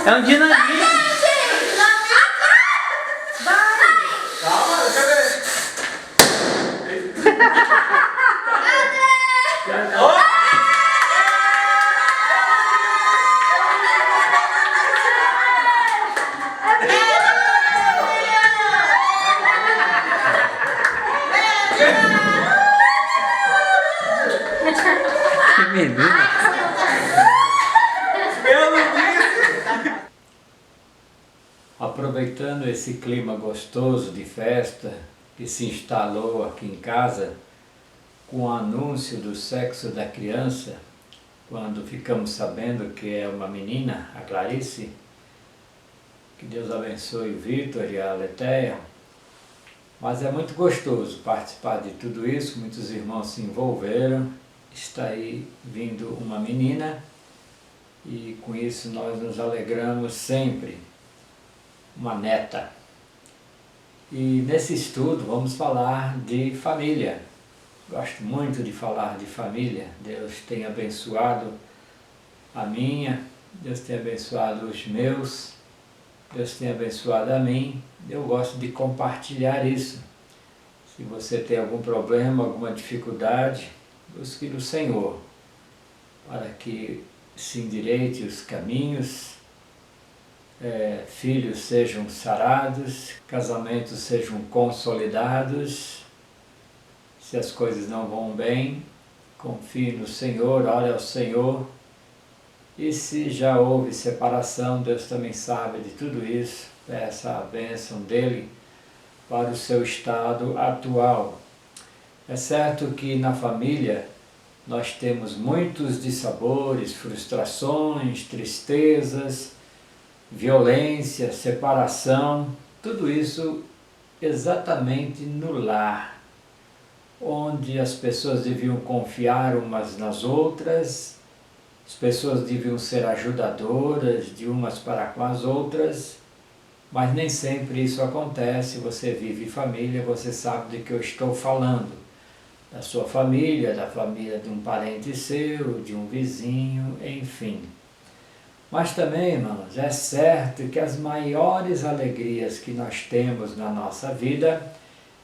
É um dinamite. Calma, deixa eu ver. Que menina. Eu não disse. Aproveitando esse clima gostoso de festa que se instalou aqui em casa, com o anúncio do sexo da criança, quando ficamos sabendo que é uma menina, a Clarice, que Deus abençoe o Vitor e a Letéia, mas é muito gostoso participar de tudo isso, muitos irmãos se envolveram, está aí vindo uma menina e com isso nós nos alegramos sempre, uma neta. E nesse estudo vamos falar de família. Gosto muito de falar de família. Deus tem abençoado a minha, Deus tem abençoado os meus, Deus tem abençoado a mim. Eu gosto de compartilhar isso. Se você tem algum problema, alguma dificuldade, busque no Senhor, para que se endireite os caminhos, filhos sejam sarados, casamentos sejam consolidados. Se as coisas não vão bem, confie no Senhor, ore ao Senhor. E se já houve separação, Deus também sabe de tudo isso, peça a bênção dEle para o seu estado atual. É certo que na família nós temos muitos dissabores, frustrações, tristezas, violência, separação, tudo isso exatamente no lar, onde as pessoas deviam confiar umas nas outras, as pessoas deviam ser ajudadoras de umas para com as outras, mas nem sempre isso acontece. Você vive família, você sabe de que eu estou falando, da sua família, da família de um parente seu, de um vizinho, enfim. Mas também, irmãos, é certo que as maiores alegrias que nós temos na nossa vida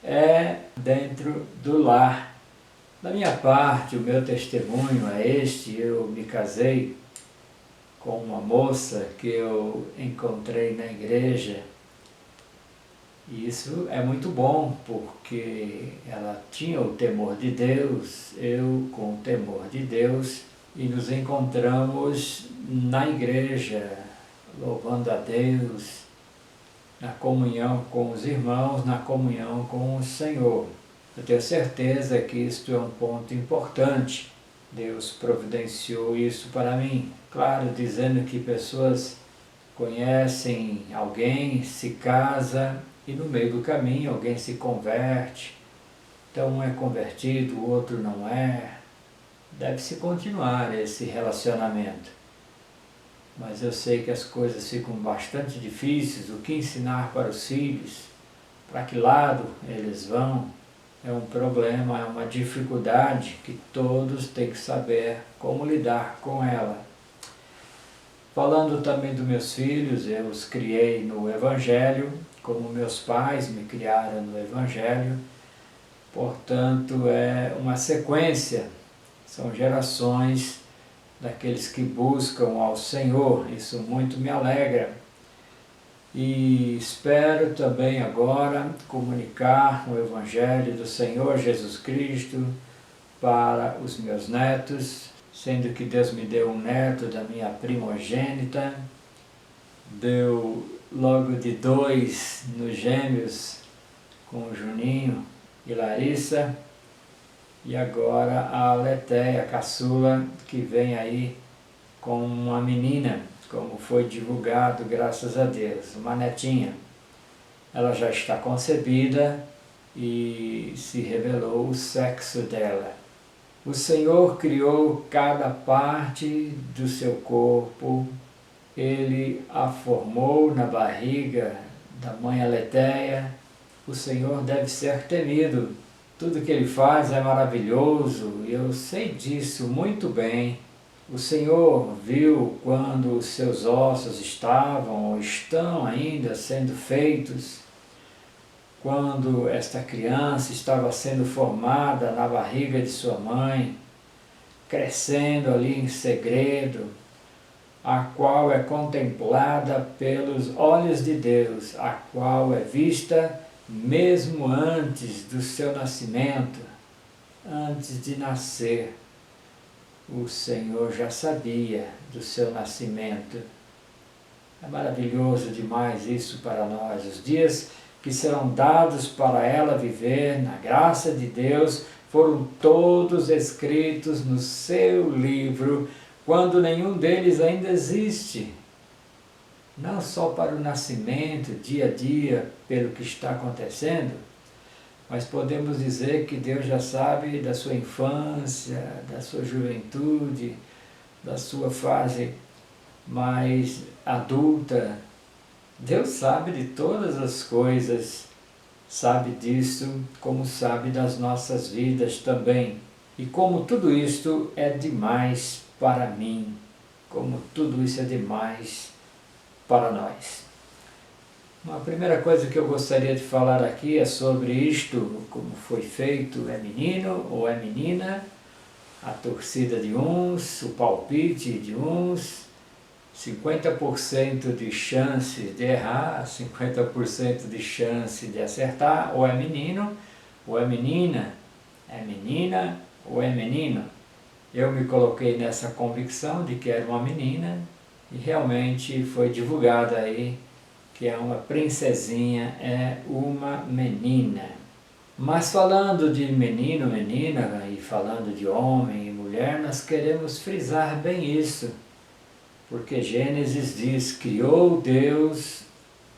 é dentro do lar. Da minha parte, o meu testemunho é este: eu me casei com uma moça que eu encontrei na igreja, e isso é muito bom, porque ela tinha o temor de Deus, eu com o temor de Deus, e nos encontramos na igreja, louvando a Deus, na comunhão com os irmãos, na comunhão com o Senhor. Eu tenho certeza que isto é um ponto importante. Deus providenciou isso para mim. Claro, dizendo que pessoas conhecem alguém, se casa e no meio do caminho alguém se converte. Então um é convertido, o outro não é. Deve-se continuar esse relacionamento. Mas eu sei que as coisas ficam bastante difíceis. O que ensinar para os filhos? Para que lado eles vão? É um problema, é uma dificuldade que todos têm que saber como lidar com ela. Falando também dos meus filhos, eu os criei no Evangelho, como meus pais me criaram no Evangelho. Portanto, é uma sequência, são gerações daqueles que buscam ao Senhor. Isso muito me alegra. E espero também agora comunicar o Evangelho do Senhor Jesus Cristo para os meus netos, sendo que Deus me deu um neto da minha primogênita, deu logo de 2 nos gêmeos, com o Juninho e Larissa, e agora a Letéia, a caçula, que vem aí com uma menina, como foi divulgado, graças a Deus, uma netinha. Ela já está concebida e se revelou o sexo dela. O Senhor criou cada parte do seu corpo, Ele a formou na barriga da mãe Letéia. O Senhor deve ser temido. Tudo que Ele faz é maravilhoso, e eu sei disso muito bem. O Senhor viu quando os seus ossos estavam ou estão ainda sendo feitos, quando esta criança estava sendo formada na barriga de sua mãe, crescendo ali em segredo, a qual é contemplada pelos olhos de Deus, a qual é vista mesmo antes do seu nascimento, antes de nascer. O Senhor já sabia do seu nascimento. É maravilhoso demais isso para nós. Os dias que serão dados para ela viver na graça de Deus foram todos escritos no seu livro, quando nenhum deles ainda existe. Não só para o nascimento, dia a dia, pelo que está acontecendo, mas podemos dizer que Deus já sabe da sua infância, da sua juventude, da sua fase mais adulta. Deus sabe de todas as coisas, sabe disso, como sabe das nossas vidas também. E como tudo isto é demais para mim, como tudo isso é demais para nós. Uma primeira coisa que eu gostaria de falar aqui é sobre isto, como foi feito, é menino ou é menina, a torcida de uns, o palpite de uns, 50% de chance de errar, 50% de chance de acertar, ou é menino, ou é menina ou é menino. Eu me coloquei nessa convicção de que era uma menina e realmente foi divulgado aí que é uma princesinha, é uma menina. Mas falando de menino, menina, e falando de homem e mulher, nós queremos frisar bem isso, porque Gênesis diz, criou Deus,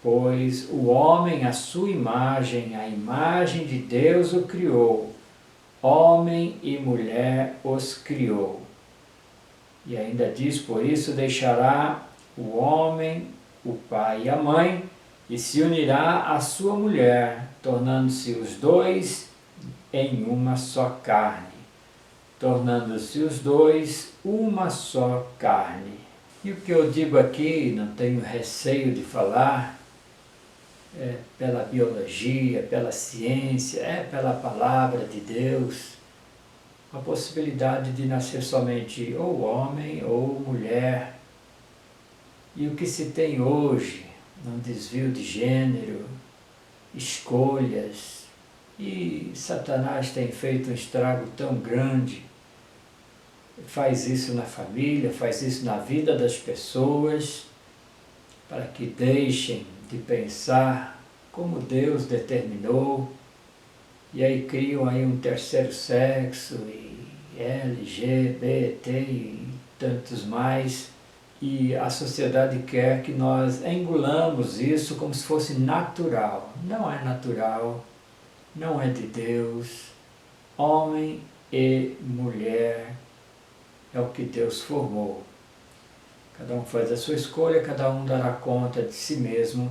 pois o homem à sua imagem, a imagem de Deus o criou, homem e mulher os criou. E ainda diz, por isso deixará o homem o pai e a mãe, e se unirá à sua mulher, tornando-se os dois em uma só carne. Tornando-se os dois uma só carne. E o que eu digo aqui, não tenho receio de falar, é pela biologia, pela ciência, é pela palavra de Deus, a possibilidade de nascer somente ou homem ou mulher. E o que se tem hoje, um desvio de gênero, escolhas, e Satanás tem feito um estrago tão grande, faz isso na família, faz isso na vida das pessoas, para que deixem de pensar como Deus determinou, e aí criam aí um terceiro sexo, e LGBT e tantos mais, e a sociedade quer que nós engolamos isso como se fosse natural. Não é natural, não é de Deus. Homem e mulher é o que Deus formou. Cada um faz a sua escolha, cada um dará conta de si mesmo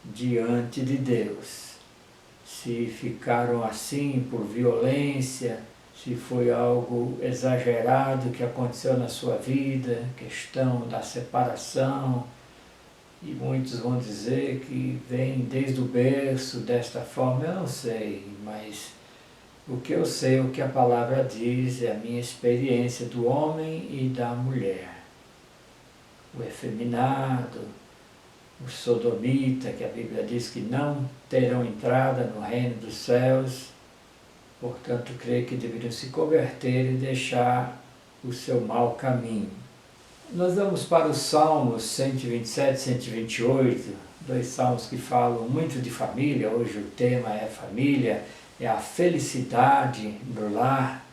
diante de Deus. Se ficaram assim por violência, se foi algo exagerado que aconteceu na sua vida, questão da separação, e muitos vão dizer que vem desde o berço desta forma, eu não sei, mas o que eu sei, o que a palavra diz, é a minha experiência do homem e da mulher. O efeminado, o sodomita, que a Bíblia diz que não terão entrada no reino dos céus. Portanto, creio que deveriam se converter e deixar o seu mau caminho. Nós vamos para os Salmos 127 e 128, dois salmos que falam muito de família. Hoje o tema é família, é a felicidade no lar.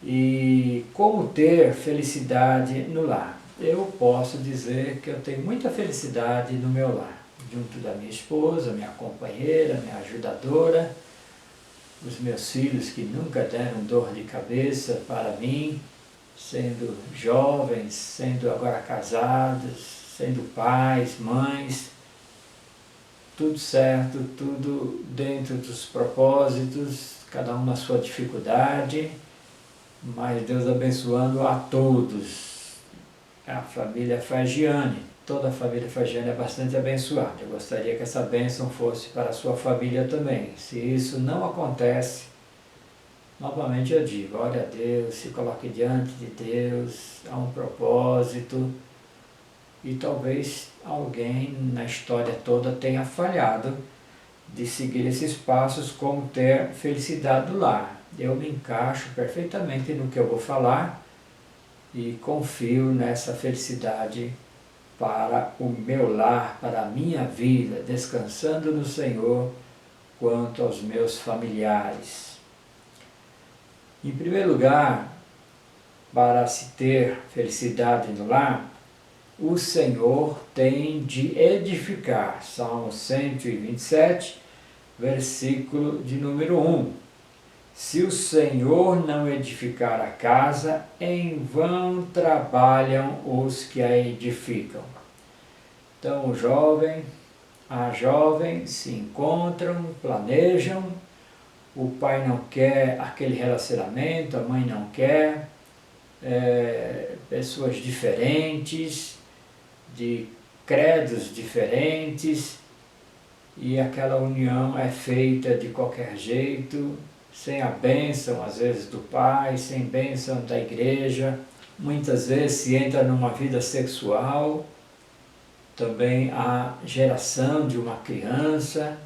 E como ter felicidade no lar? Eu posso dizer que eu tenho muita felicidade no meu lar, junto da minha esposa, minha companheira, minha ajudadora, os meus filhos que nunca deram dor de cabeça para mim, sendo jovens, sendo agora casados, sendo pais, mães, tudo certo, tudo dentro dos propósitos, cada um na sua dificuldade, mas Deus abençoando a todos. a família Fagiani. Toda a família Fagiani é bastante abençoada. Eu gostaria que essa bênção fosse para a sua família também. Se isso não acontece, novamente eu digo, ore a Deus, se coloque diante de Deus, há um propósito, e talvez alguém na história toda tenha falhado de seguir esses passos, como ter felicidade do lar. Eu me encaixo perfeitamente no que eu vou falar e confio nessa felicidade para o meu lar, para a minha vida, descansando no Senhor quanto aos meus familiares. Em primeiro lugar, para se ter felicidade no lar, o Senhor tem de edificar. Salmo 127, versículo de número 1. Se o Senhor não edificar a casa, em vão trabalham os que a edificam. Então a jovem se encontram, planejam, o pai não quer aquele relacionamento, a mãe não quer, pessoas diferentes, de credos diferentes, e aquela união é feita de qualquer jeito, sem a bênção, às vezes, do pai, sem bênção da igreja. Muitas vezes se entra numa vida sexual, também a geração de uma criança.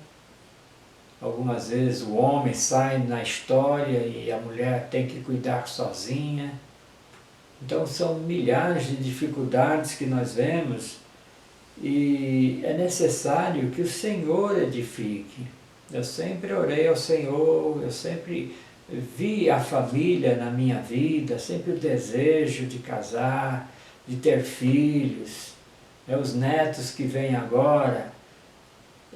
Algumas vezes o homem sai na história e a mulher tem que cuidar sozinha. Então são milhares de dificuldades que nós vemos e é necessário que o Senhor edifique. Eu sempre orei ao Senhor, eu sempre vi a família na minha vida, sempre o desejo de casar, de ter filhos, os netos que vêm agora.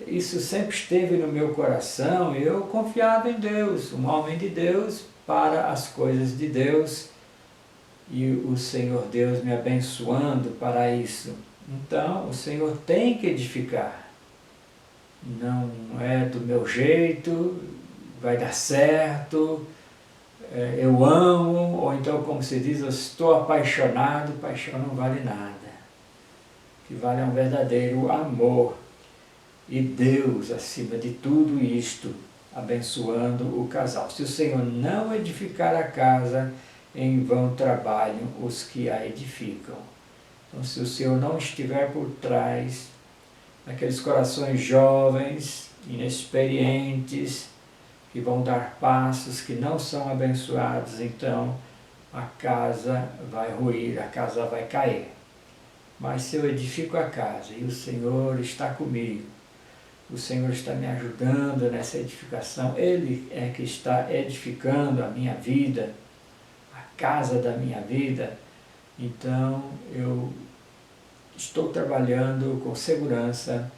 Isso sempre esteve no meu coração e eu confiava em Deus, um homem de Deus para as coisas de Deus, e o Senhor Deus me abençoando para isso. Então o Senhor tem que edificar. Não é do meu jeito, vai dar certo, eu amo, ou então, como se diz, eu estou apaixonado. Paixão não vale nada. O que vale é um verdadeiro amor. E Deus, acima de tudo isto, abençoando o casal. Se o Senhor não edificar a casa, em vão trabalham os que a edificam. Então, se o Senhor não estiver por trás, aqueles corações jovens, inexperientes, que vão dar passos que não são abençoados, então a casa vai ruir, a casa vai cair. Mas se eu edifico a casa e o Senhor está comigo, o Senhor está me ajudando nessa edificação, Ele é que está edificando a minha vida, a casa da minha vida, então eu estou trabalhando com segurança,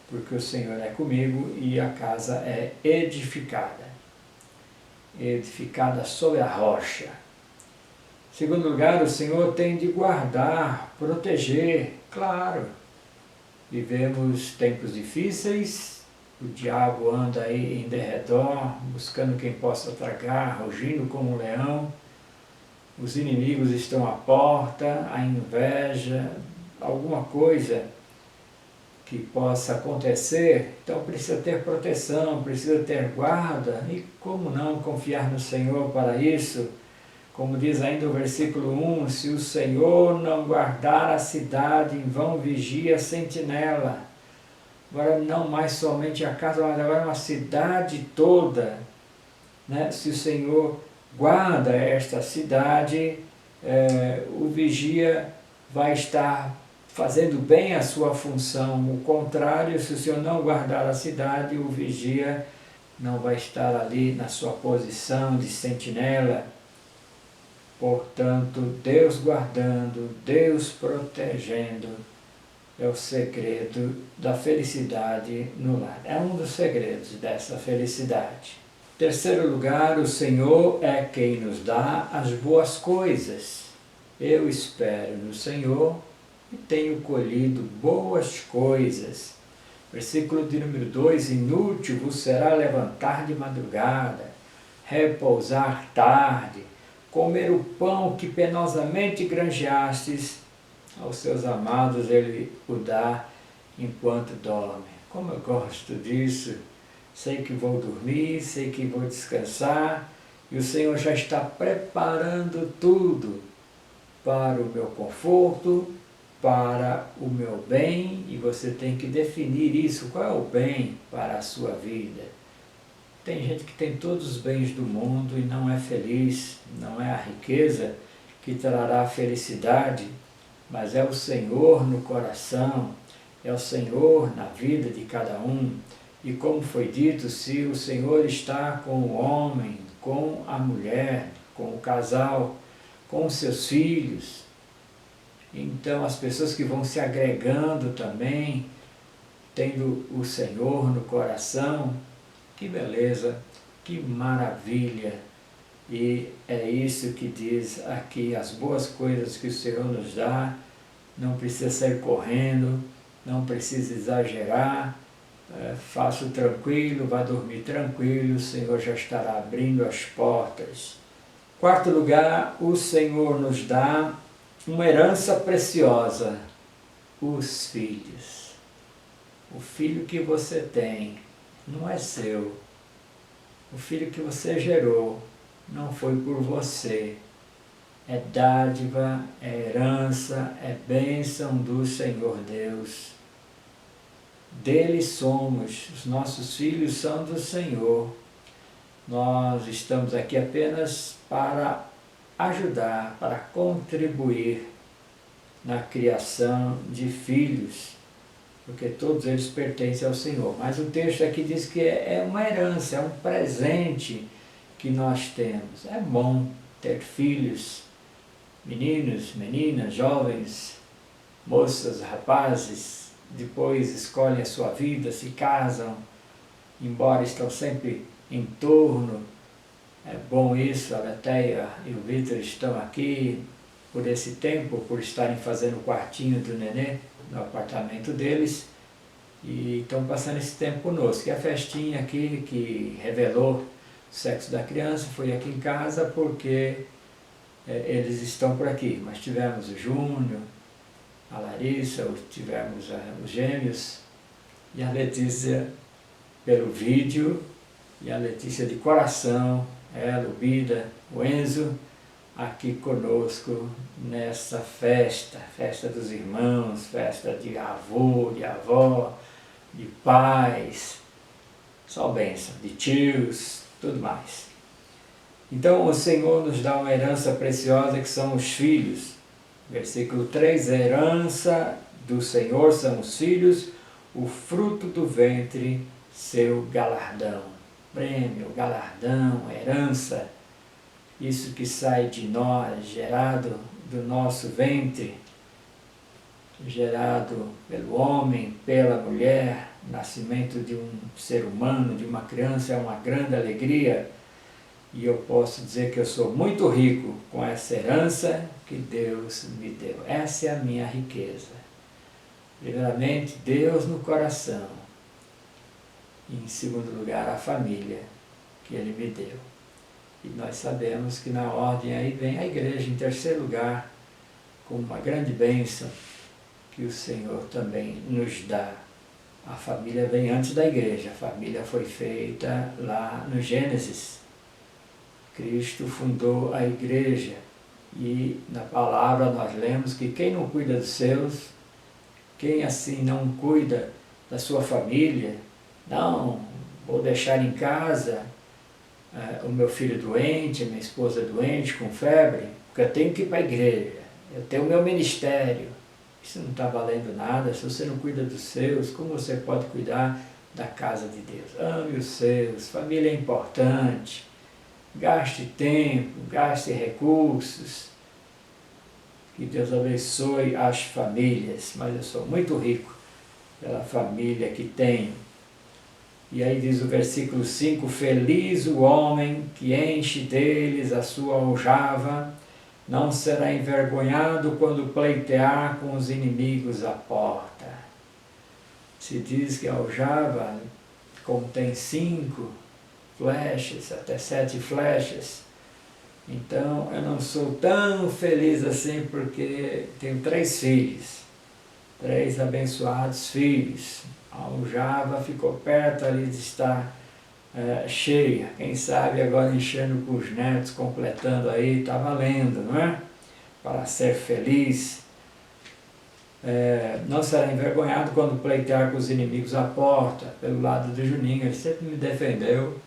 porque o Senhor é comigo e a casa é edificada. Edificada sobre a rocha. Em segundo lugar, o Senhor tem de guardar, proteger, claro. Vivemos tempos difíceis, o diabo anda aí em derredor, buscando quem possa tragar, rugindo como um leão. Os inimigos estão à porta, a inveja, alguma coisa que possa acontecer, então precisa ter proteção, precisa ter guarda, e como não confiar no Senhor para isso? Como diz ainda o versículo 1, se o Senhor não guardar a cidade, em vão vigia a sentinela. Agora não mais somente a casa, mas agora uma cidade toda, né? Se o Senhor guarda esta cidade, o vigia vai estar fazendo bem a sua função. O contrário, se o Senhor não guardar a cidade, o vigia não vai estar ali na sua posição de sentinela. Portanto, Deus guardando, Deus protegendo, é o segredo da felicidade no lar. É um dos segredos dessa felicidade. Em terceiro lugar, o Senhor é quem nos dá as boas coisas. Eu espero no Senhor e tenho colhido boas coisas. Versículo de número 2, inútil vos será levantar de madrugada, repousar tarde, comer o pão que penosamente granjeastes, aos seus amados Ele o dá enquanto dorme. Como eu gosto disso! Sei que vou dormir, sei que vou descansar, e o Senhor já está preparando tudo para o meu conforto, para o meu bem, e você tem que definir isso, qual é o bem para a sua vida. Tem gente que tem todos os bens do mundo e não é feliz, não é a riqueza que trará felicidade, mas é o Senhor no coração, é o Senhor na vida de cada um. E como foi dito, se o Senhor está com o homem, com a mulher, com o casal, com os seus filhos, então as pessoas que vão se agregando também, tendo o Senhor no coração, que beleza, que maravilha! E é isso que diz aqui, as boas coisas que o Senhor nos dá, não precisa sair correndo, não precisa exagerar, faça tranquilo, vá dormir tranquilo, o Senhor já estará abrindo as portas. Quarto lugar, o Senhor nos dá uma herança preciosa, os filhos. O filho que você tem não é seu. O filho que você gerou não foi por você. É dádiva, é herança, é bênção do Senhor Deus. Dele somos, os nossos filhos são do Senhor. Nós estamos aqui apenas para ajudar, para contribuir na criação de filhos, porque todos eles pertencem ao Senhor. Mas o texto aqui diz que é uma herança, é um presente que nós temos. É bom ter filhos, meninos, meninas, jovens, moças, rapazes, depois escolhem a sua vida, se casam, embora estão sempre em torno. É bom isso, a Letéia e o Vitor estão aqui por esse tempo, por estarem fazendo o quartinho do nenê no apartamento deles, e estão passando esse tempo conosco. E a festinha aqui que revelou o sexo da criança foi aqui em casa, porque eles estão por aqui. Mas tivemos o Júnior, a Larissa, tivemos os gêmeos, e a Letícia pelo vídeo, e a Letícia de coração, ela, o Bida, o Enzo, aqui conosco nessa festa, festa dos irmãos, festa de avô, de avó, de pais, só bênção, de tios, tudo mais. Então o Senhor nos dá uma herança preciosa que são os filhos. Versículo 3, a herança do Senhor são os filhos, o fruto do ventre, seu galardão. Prêmio, galardão, herança, isso que sai de nós, gerado do nosso ventre, gerado pelo homem, pela mulher, nascimento de um ser humano, de uma criança, é uma grande alegria. E eu posso dizer que eu sou muito rico com essa herança que Deus me deu. Essa é a minha riqueza. Primeiramente, Deus no coração. E em segundo lugar, a família que Ele me deu. E nós sabemos que na ordem aí vem a igreja em terceiro lugar, como uma grande bênção que o Senhor também nos dá. A família vem antes da igreja. A família foi feita lá no Gênesis. Cristo fundou a igreja, e na palavra nós lemos que quem não cuida dos seus, quem assim não cuida da sua família, não, vou deixar em casa o meu filho doente, a minha esposa doente, com febre, porque eu tenho que ir para a igreja, eu tenho o meu ministério. Isso não está valendo nada. Se você não cuida dos seus, como você pode cuidar da casa de Deus? Ame os seus, família é importante. Gaste tempo, gaste recursos. Que Deus abençoe as famílias, mas eu sou muito rico pela família que tenho. E aí diz o versículo 5, feliz o homem que enche deles a sua aljava, não será envergonhado quando pleitear com os inimigos à porta. Se diz que a aljava contém 5 flechas, até 7 flechas, Então eu não sou tão feliz assim porque tenho 3 filhos, 3 abençoados filhos. A Aljava ficou perto ali de estar cheia, quem sabe agora enchendo com os netos, completando aí, está valendo, não é? Para ser feliz. Não será envergonhado quando pleitear com os inimigos à porta, pelo lado do Juninho, ele sempre me defendeu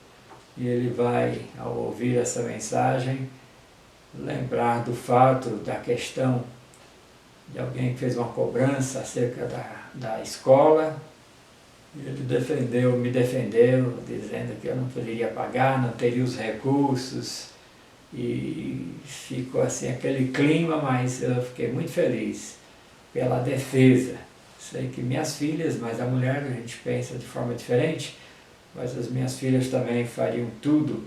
e ele vai, ao ouvir essa mensagem, lembrar do fato, da questão de alguém que fez uma cobrança acerca da escola. Ele me defendeu, dizendo que eu não poderia pagar, não teria os recursos, e ficou assim aquele clima, mas eu fiquei muito feliz pela defesa. Sei que minhas filhas, mas a mulher a gente pensa de forma diferente, mas as minhas filhas também fariam tudo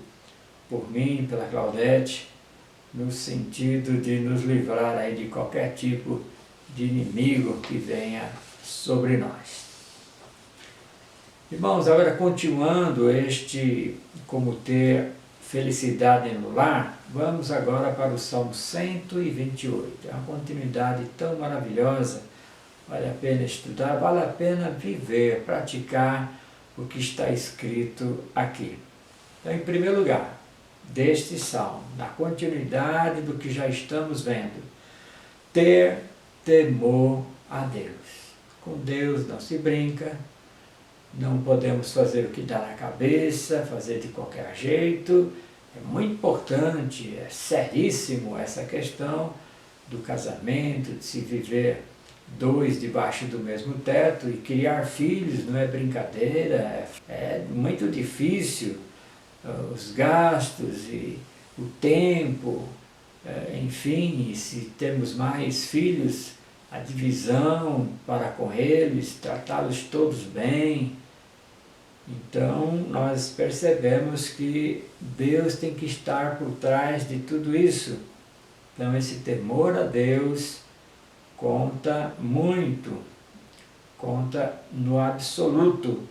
por mim, pela Claudete, no sentido de nos livrar aí de qualquer tipo de inimigo que venha sobre nós. Irmãos, agora continuando como ter felicidade no lar, vamos agora para o Salmo 128. É uma continuidade tão maravilhosa, vale a pena estudar, vale a pena viver, praticar o que está escrito aqui. Então, em primeiro lugar, deste Salmo, na continuidade do que já estamos vendo, ter temor a Deus. Com Deus não se brinca, não podemos fazer o que dá na cabeça, fazer de qualquer jeito. É muito importante, é seríssimo essa questão do casamento, de se viver 2 debaixo do mesmo teto, e criar filhos não é brincadeira, é muito difícil, os gastos e o tempo, enfim, se temos mais filhos, a divisão para com eles, tratá-los todos bem. Então nós percebemos que Deus tem que estar por trás de tudo isso. Então esse temor a Deus conta muito, conta no absoluto.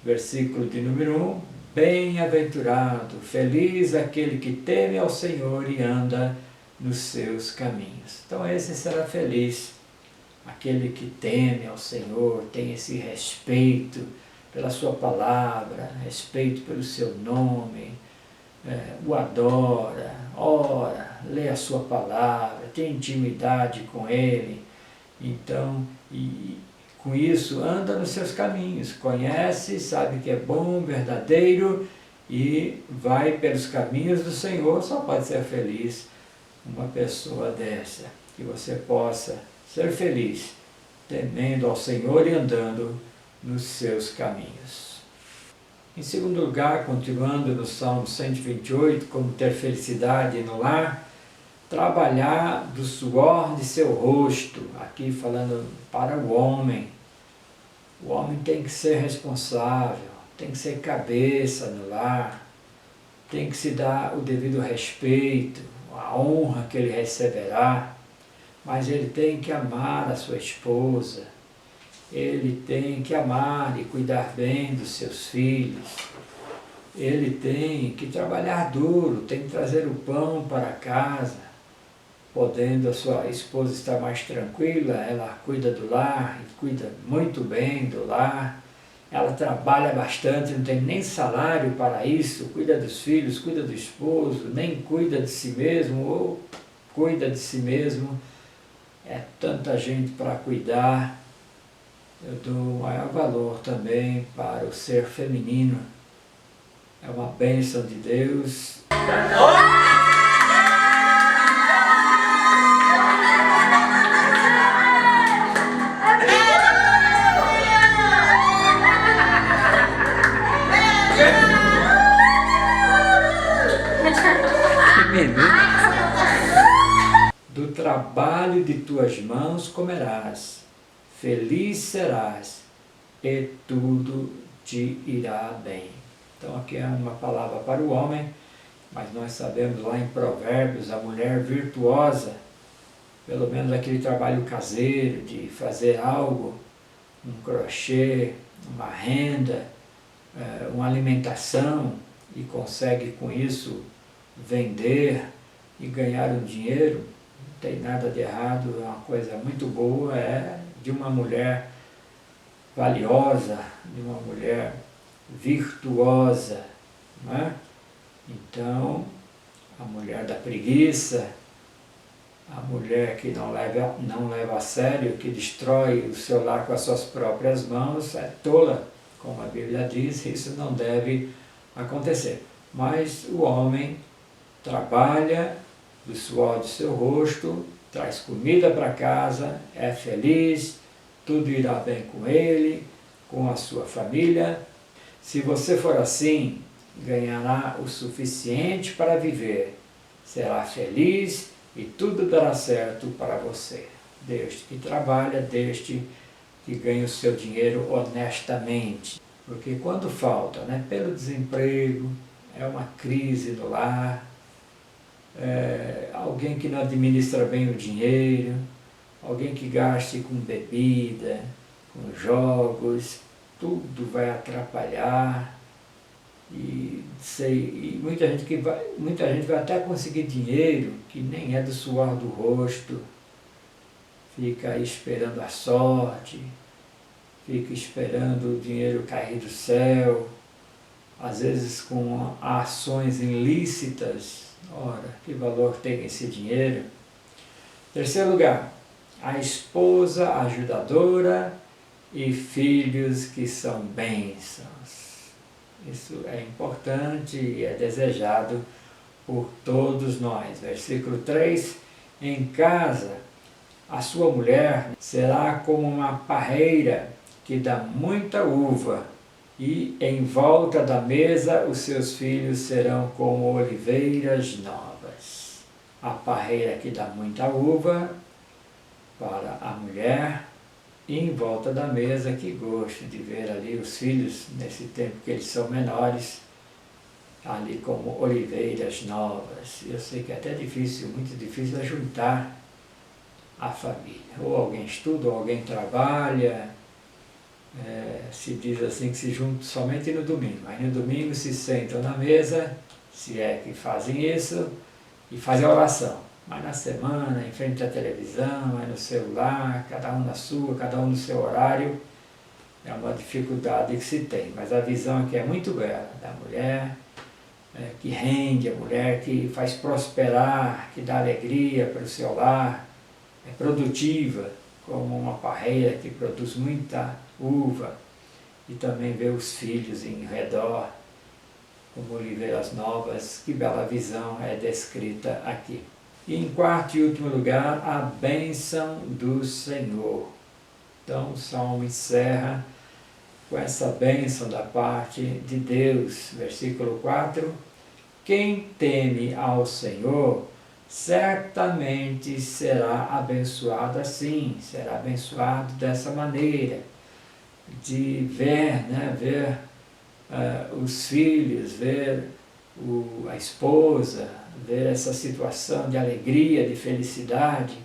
Versículo de número 1, bem-aventurado, feliz aquele que teme ao Senhor e anda nos seus caminhos. Então esse será feliz, aquele que teme ao Senhor, tem esse respeito pela sua palavra, respeito pelo seu nome, o adora, ora, lê a sua palavra, tem intimidade com ele. Então, com isso, anda nos seus caminhos, conhece, sabe que é bom, verdadeiro, e vai pelos caminhos do Senhor. Só pode ser feliz uma pessoa dessa, que você possa ser feliz, temendo ao Senhor e andando nos seus caminhos. Em segundo lugar, continuando no Salmo 128, como ter felicidade no lar, trabalhar do suor de seu rosto, aqui falando para o homem. O homem tem que ser responsável, tem que ser cabeça no lar, tem que se dar o devido respeito, a honra que ele receberá, mas ele tem que amar a sua esposa, ele tem que amar e cuidar bem dos seus filhos, ele tem que trabalhar duro, tem que trazer o pão para casa, podendo a sua esposa estar mais tranquila, ela cuida do lar, e cuida muito bem do lar, ela trabalha bastante, não tem nem salário para isso, cuida dos filhos, cuida do esposo, nem cuida de si mesmo, ou cuida de si mesmo, é tanta gente para cuidar. Eu dou maior valor também para o ser feminino, é uma bênção de Deus. Do trabalho de tuas mãos comerás, feliz serás, e tudo te irá bem. Então aqui é uma palavra para o homem, mas nós sabemos lá em Provérbios, a mulher virtuosa, pelo menos aquele trabalho caseiro de fazer algo, um crochê, uma renda, uma alimentação, e consegue com isso vender e ganhar um dinheiro, não tem nada de errado, é uma coisa muito boa, é de uma mulher valiosa, de uma mulher virtuosa, não é? Então, a mulher da preguiça, a mulher que não leva a sério, que destrói o seu lar com as suas próprias mãos, é tola, como a Bíblia diz, isso não deve acontecer. Mas o homem trabalha do suor do seu rosto, traz comida para casa, é feliz, tudo irá bem com ele, com a sua família. Se você for assim, ganhará o suficiente para viver, será feliz e tudo dará certo para você, desde que trabalha, desde que ganha o seu dinheiro honestamente. Porque quando falta, pelo desemprego, é uma crise no lar, alguém que não administra bem o dinheiro, alguém que gaste com bebida, com jogos, tudo vai atrapalhar. E muita gente vai até conseguir dinheiro que nem é do suor do rosto, fica aí esperando a sorte, fica esperando o dinheiro cair do céu, às vezes com ações ilícitas. Ora, que valor tem esse dinheiro? Terceiro lugar, a esposa ajudadora e filhos que são bênçãos. Isso é importante e é desejado por todos nós. Versículo 3, em casa a sua mulher será como uma parreira que dá muita uva, e em volta da mesa os seus filhos serão como oliveiras novas. A parreira que dá muita uva para a mulher, e em volta da mesa que gosta de ver ali os filhos, nesse tempo que eles são menores, ali como oliveiras novas. Eu sei que é até difícil, muito difícil juntar a família. Ou alguém estuda, ou alguém trabalha, se diz assim que se juntam somente no domingo. Aí no domingo se sentam na mesa, se é que fazem isso, e fazem a oração. Mas na semana, em frente à televisão, no celular, cada um na sua, cada um no seu horário, é uma dificuldade que se tem. Mas a visão aqui é muito bela, da mulher que rende, a mulher que faz prosperar, que dá alegria para o seu lar, é produtiva, como uma parreira que produz muita uva, e também vê os filhos em redor, como oliveiras novas. Que bela visão é descrita aqui. E em quarto e último lugar, a bênção do Senhor. Então o Salmo encerra com essa bênção da parte de Deus. Versículo 4, quem teme ao Senhor certamente será abençoado assim, será abençoado dessa maneira, de ver, ver os filhos, ver a esposa, ver essa situação de alegria, de felicidade.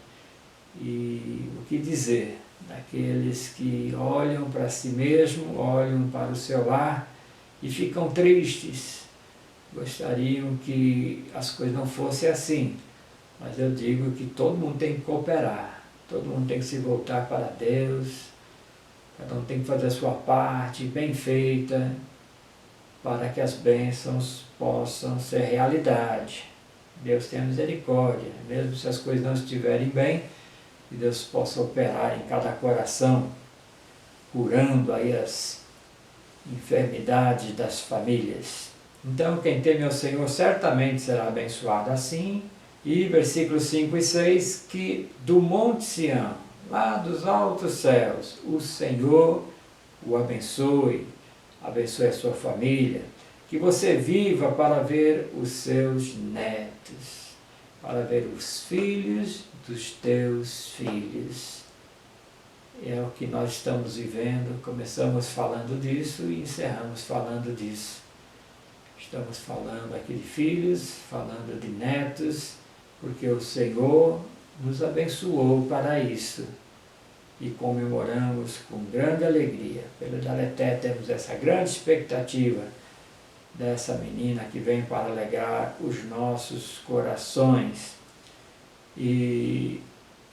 E o que dizer daqueles que olham para si mesmo, olham para o seu lar e ficam tristes, gostariam que as coisas não fossem assim. Mas eu digo que todo mundo tem que cooperar, todo mundo tem que se voltar para Deus, cada um tem que fazer a sua parte bem feita, para que as bênçãos possam ser realidade. Deus tenha misericórdia, mesmo se as coisas não estiverem bem, que Deus possa operar em cada coração, curando aí as enfermidades das famílias. Então, quem teme ao Senhor certamente será abençoado assim. E versículos 5 e 6, que do Monte Sião, lá dos altos céus, o Senhor o abençoe, abençoe a sua família, que você viva para ver os seus netos, para ver os filhos dos teus filhos. É o que nós estamos vivendo. Começamos falando disso e encerramos falando disso. Estamos falando aqui de filhos, falando de netos, porque o Senhor nos abençoou para isso. E comemoramos com grande alegria. Pelo Daleté temos essa grande expectativa dessa menina que vem para alegrar os nossos corações. E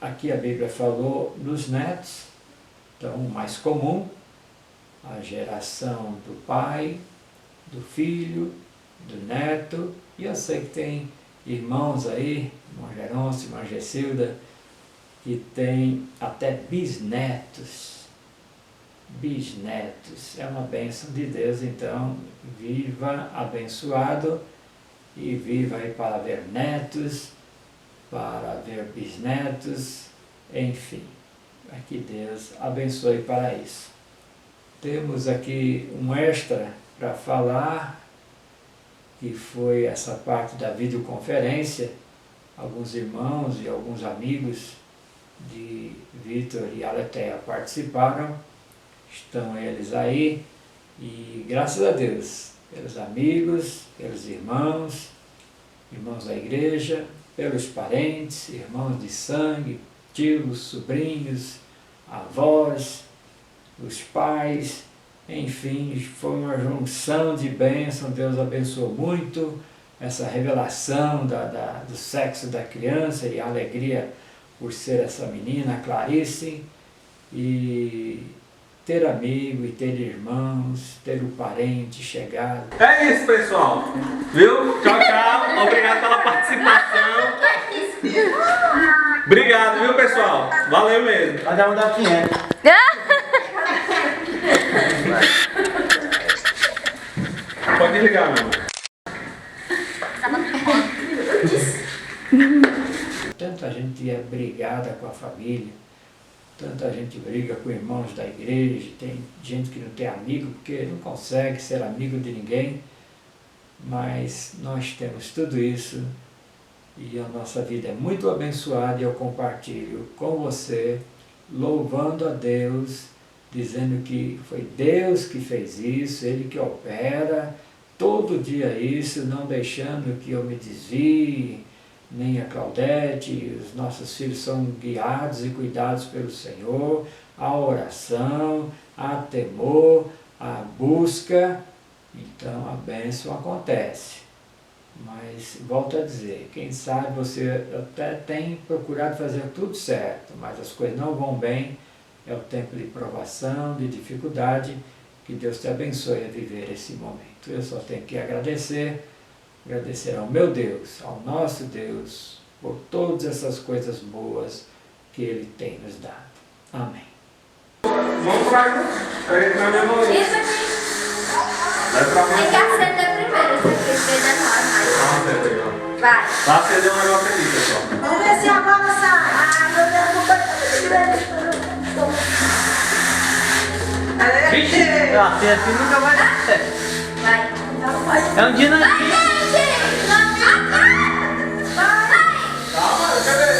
aqui a Bíblia falou dos netos, então o mais comum, a geração do pai, do filho, do neto, e eu sei que tem irmãos aí, irmão Geroncio, irmã Gessilda, que tem até bisnetos. Bisnetos, é uma bênção de Deus, então viva abençoado e viva aí para ver netos, para ver bisnetos, enfim, que Deus abençoe para isso. Temos aqui um extra para falar, que foi essa parte da videoconferência. Alguns irmãos e alguns amigos de Vitor e Aletheia participaram, estão eles aí, e graças a Deus, pelos amigos, pelos irmãos da igreja, pelos parentes, irmãos de sangue, tios, sobrinhos, avós, os pais, enfim, foi uma junção de bênção. Deus abençoou muito essa revelação do sexo da criança e a alegria por ser essa menina, Clarice, e ter amigo e ter irmãos, ter um parente chegado. É isso, pessoal. Viu? Tchau, tchau. Obrigado pela participação. Obrigado, viu, pessoal? Valeu mesmo. Vai dar um da 500. Pode desligar, meu amor. Tanta gente é brigada com a família, tanta gente briga com irmãos da igreja, tem gente que não tem amigo porque não consegue ser amigo de ninguém, mas nós temos tudo isso e a nossa vida é muito abençoada e eu compartilho com você, louvando a Deus, dizendo que foi Deus que fez isso, Ele que opera todo dia isso, não deixando que eu me desvie, nem a Claudete, os nossos filhos são guiados e cuidados pelo Senhor, a oração, a temor, a busca, então a bênção acontece. Mas, volto a dizer, quem sabe você até tem procurado fazer tudo certo, mas as coisas não vão bem, é o tempo de provação, de dificuldade, que Deus te abençoe a viver esse momento. Eu só tenho que agradecer ao meu Deus, ao nosso Deus, por todas essas coisas boas que Ele tem nos dado. Amém. Vamos pra cá. Aí, na minha mão. Isso aqui. Vai pra Tem que cá. acender primeiro, isso aqui, porque demora. Vai. Vai acender um negócio aqui, pessoal. Vamos ver se agora sai. Ah, meu Deus, Vixe, assim nunca vai dar certo. vai. É um dinamite. Vai. Calma, cadê?